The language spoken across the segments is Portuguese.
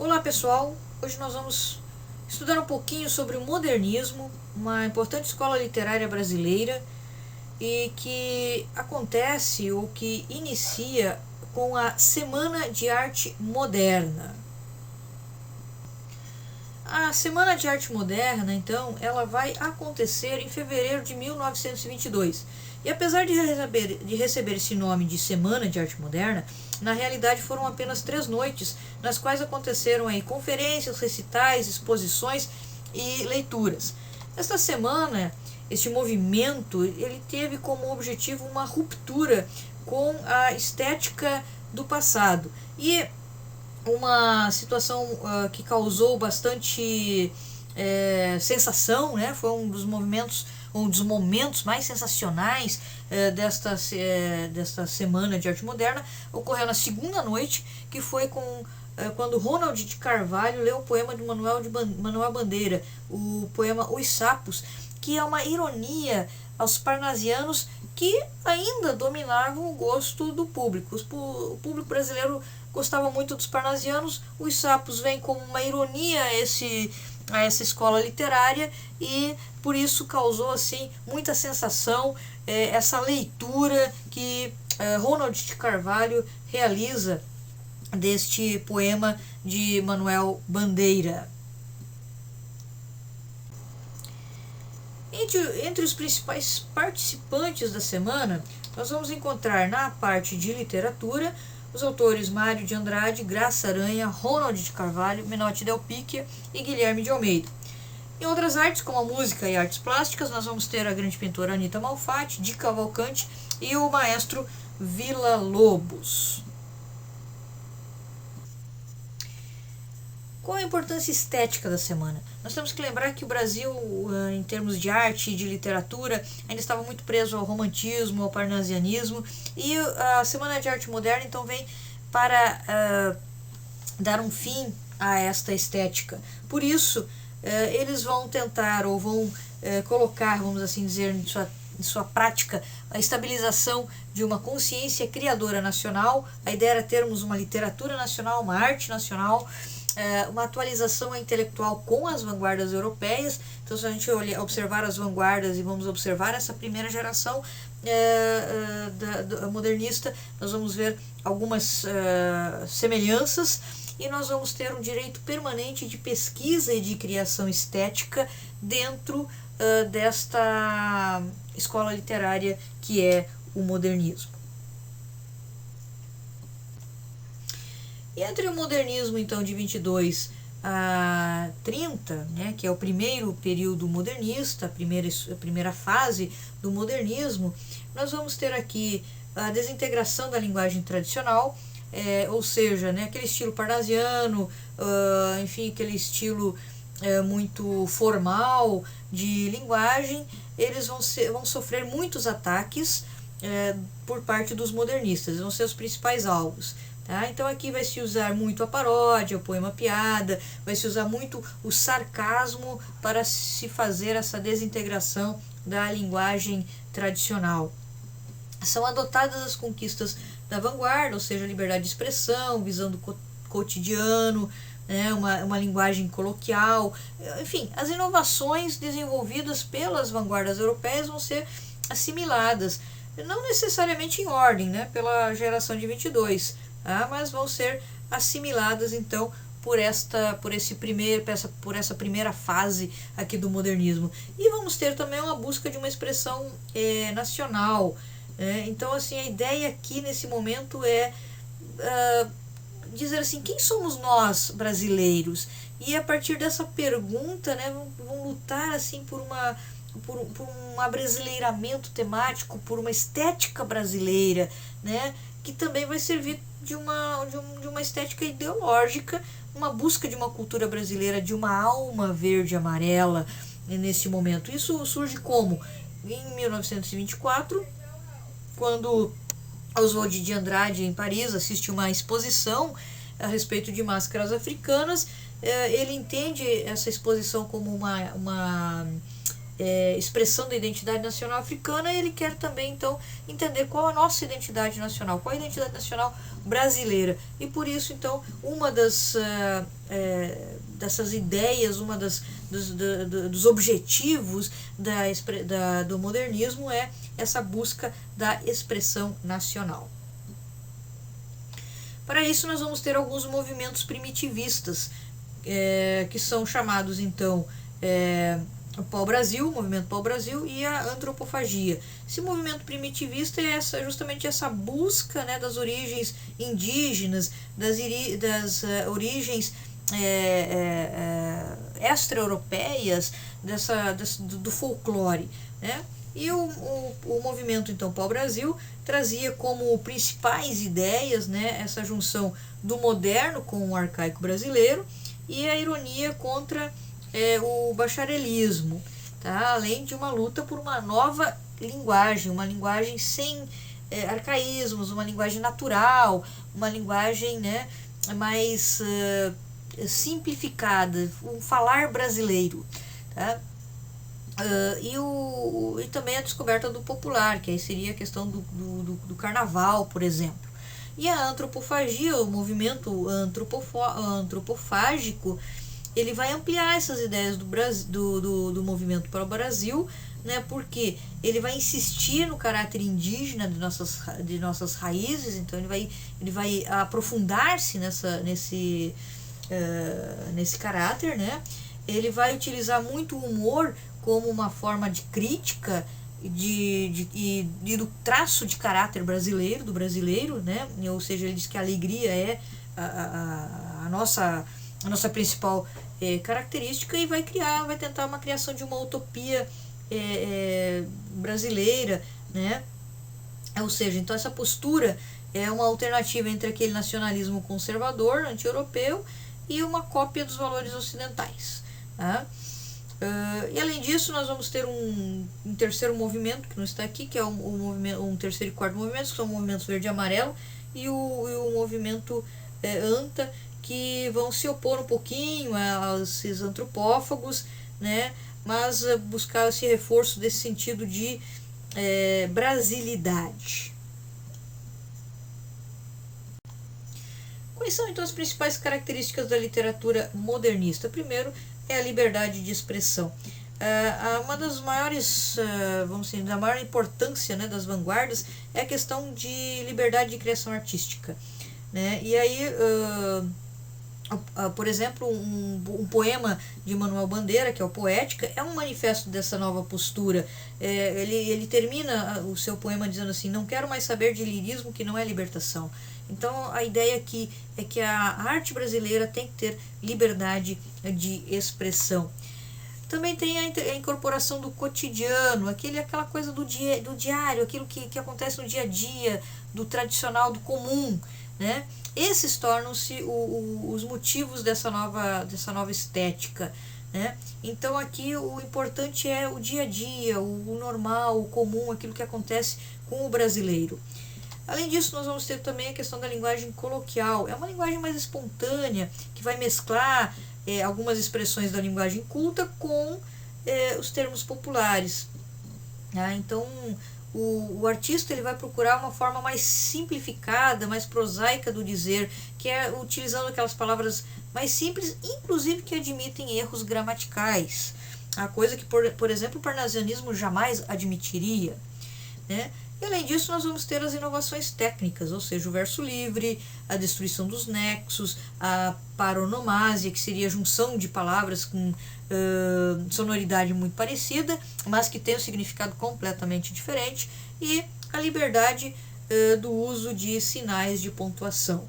Olá pessoal, hoje nós vamos estudar um pouquinho sobre o modernismo, uma importante escola literária brasileira e que acontece ou que inicia com a Semana de Arte Moderna. A Semana de Arte Moderna, então, ela vai acontecer em fevereiro de 1922. E apesar de receber esse nome de Semana de Arte Moderna, na realidade foram apenas 3 noites, nas quais aconteceram aí conferências, recitais, exposições e leituras. Esta semana, este movimento, ele teve como objetivo uma ruptura com a estética do passado. E uma situação que causou bastante sensação, né? Foi um dos momentos mais sensacionais desta Semana de Arte Moderna. Ocorreu na segunda noite, que foi quando Ronald de Carvalho leu o poema de Manuel Bandeira, o poema Os Sapos, que é uma ironia aos parnasianos que ainda dominavam o gosto do público. O público brasileiro gostava muito dos parnasianos. Os Sapos vêm como uma ironia a essa escola literária e por isso causou assim muita sensação essa leitura que Ronald de Carvalho realiza deste poema de Manuel Bandeira. Entre os principais participantes da semana, nós vamos encontrar na parte de literatura os autores Mário de Andrade, Graça Aranha, Ronald de Carvalho, Menotti Del Picchia e Guilherme de Almeida. Em outras artes, como a música e artes plásticas, nós vamos ter a grande pintora Anita Malfatti, Di Cavalcanti e o maestro Villa-Lobos. Qual a importância estética da semana? Nós temos que lembrar que o Brasil, em termos de arte e de literatura, ainda estava muito preso ao romantismo, ao parnasianismo, e a Semana de Arte Moderna então vem para dar um fim a esta estética. Por isso, eles vão tentar ou vão colocar, vamos assim dizer, em sua prática, a estabilização de uma consciência criadora nacional. A ideia era termos uma literatura nacional, uma arte nacional, uma atualização intelectual com as vanguardas europeias. Então, se a gente observar as vanguardas e vamos observar essa primeira geração modernista, nós vamos ver algumas semelhanças e nós vamos ter um direito permanente de pesquisa e de criação estética dentro desta escola literária que é o modernismo. E entre o modernismo, então, de 22 a 30, né, que é o primeiro período modernista, a primeira fase do modernismo, nós vamos ter aqui a desintegração da linguagem tradicional, ou seja, né, aquele estilo parnasiano, enfim, aquele estilo muito formal de linguagem. Eles vão sofrer muitos ataques por parte dos modernistas, vão ser os principais alvos. Então aqui vai se usar muito a paródia, o poema piada, vai se usar muito o sarcasmo para se fazer essa desintegração da linguagem tradicional. São adotadas as conquistas da vanguarda, ou seja, liberdade de expressão, visão do cotidiano, né, uma linguagem coloquial, enfim, as inovações desenvolvidas pelas vanguardas europeias vão ser assimiladas, não necessariamente em ordem, né, pela geração de 22, mas vão ser assimiladas então por essa primeira fase aqui do modernismo. E vamos ter também uma busca de uma expressão nacional. Então, assim, a ideia aqui nesse momento é dizer assim, quem somos nós brasileiros? E a partir dessa pergunta, né, vão lutar assim por um abrasileiramento temático, por uma estética brasileira, né, que também vai servir de uma estética ideológica, uma busca de uma cultura brasileira, de uma alma verde e amarela nesse momento. Isso surge como? Em 1924, quando Oswald de Andrade, em Paris, assiste uma exposição a respeito de máscaras africanas. Ele entende essa exposição como uma expressão da identidade nacional africana, e ele quer também então entender qual a nossa identidade nacional, qual a identidade nacional brasileira. E por isso, então, uma dessas ideias, dos objetivos do modernismo é essa busca da expressão nacional. Para isso, nós vamos ter alguns movimentos primitivistas, que são chamados, então, o pau-brasil, o movimento pau-brasil e a antropofagia. Esse movimento primitivista é justamente essa busca, né, das origens indígenas, das origens extra-europeias, do folclore, né? E o movimento, então, pau-brasil, trazia como principais ideias, né, essa junção do moderno com o arcaico brasileiro e a ironia contra o bacharelismo, tá? Além de uma luta por uma nova linguagem, uma linguagem sem arcaísmos, uma linguagem natural, uma linguagem, né, mais simplificada, um falar brasileiro, tá? E também a descoberta do popular, que aí seria a questão do carnaval, por exemplo. E a antropofagia, o movimento antropofágico, ele vai ampliar essas ideias do movimento para o Brasil, né, porque ele vai insistir no caráter indígena de nossas raízes, então ele vai aprofundar-se nesse caráter, né? Ele vai utilizar muito o humor como uma forma de crítica e do traço de caráter do brasileiro, né? Ou seja, ele diz que a alegria é a nossa principal característica, e vai tentar uma criação de uma utopia brasileira, né? Ou seja, então essa postura é uma alternativa entre aquele nacionalismo conservador, anti-europeu, e uma cópia dos valores ocidentais, tá? E além disso, nós vamos ter um terceiro movimento, que não está aqui, que é um terceiro e quarto movimento, que são movimentos verde e amarelo, e o movimento ANTA, que vão se opor um pouquinho a esses antropófagos, né, mas buscar esse reforço desse sentido de brasilidade. Quais são, então, as principais características da literatura modernista? Primeiro, é a liberdade de expressão. Uma das maiores, vamos dizer, da maior importância, né, das vanguardas é a questão de liberdade de criação artística, né? E aí, por exemplo, um poema de Manuel Bandeira, que é o Poética, é um manifesto dessa nova postura. Ele termina o seu poema dizendo assim: não quero mais saber de lirismo que não é libertação. Então a ideia aqui é que a arte brasileira tem que ter liberdade de expressão. Também tem a incorporação do cotidiano, aquela coisa do diário, aquilo que acontece no dia a dia, do tradicional, do comum, né? Esses tornam-se os motivos dessa nova estética, né? Então aqui o importante é o dia a dia, o normal, o comum, aquilo que acontece com o brasileiro. Além disso, nós vamos ter também a questão da linguagem coloquial. É uma linguagem mais espontânea, que vai mesclar algumas expressões da linguagem culta com os termos populares. Então, o artista ele vai procurar uma forma mais simplificada, mais prosaica do dizer, que é utilizando aquelas palavras mais simples, inclusive que admitem erros gramaticais. A coisa que, por exemplo, o parnasianismo jamais admitiria, né? E além disso, nós vamos ter as inovações técnicas, ou seja, o verso livre, a destruição dos nexos, a paronomásia, que seria a junção de palavras com sonoridade muito parecida, mas que tem um significado completamente diferente, e a liberdade do uso de sinais de pontuação.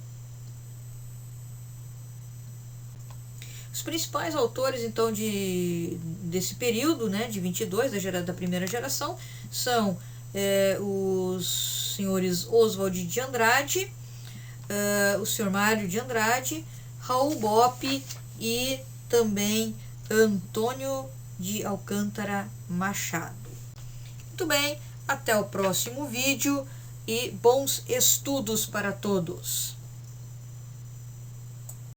Os principais autores, então, desse período, né, de 22, da primeira geração, são os senhores Oswald de Andrade, o senhor Mário de Andrade, Raul Bopp e também Antônio de Alcântara Machado. Muito bem, até o próximo vídeo e bons estudos para todos!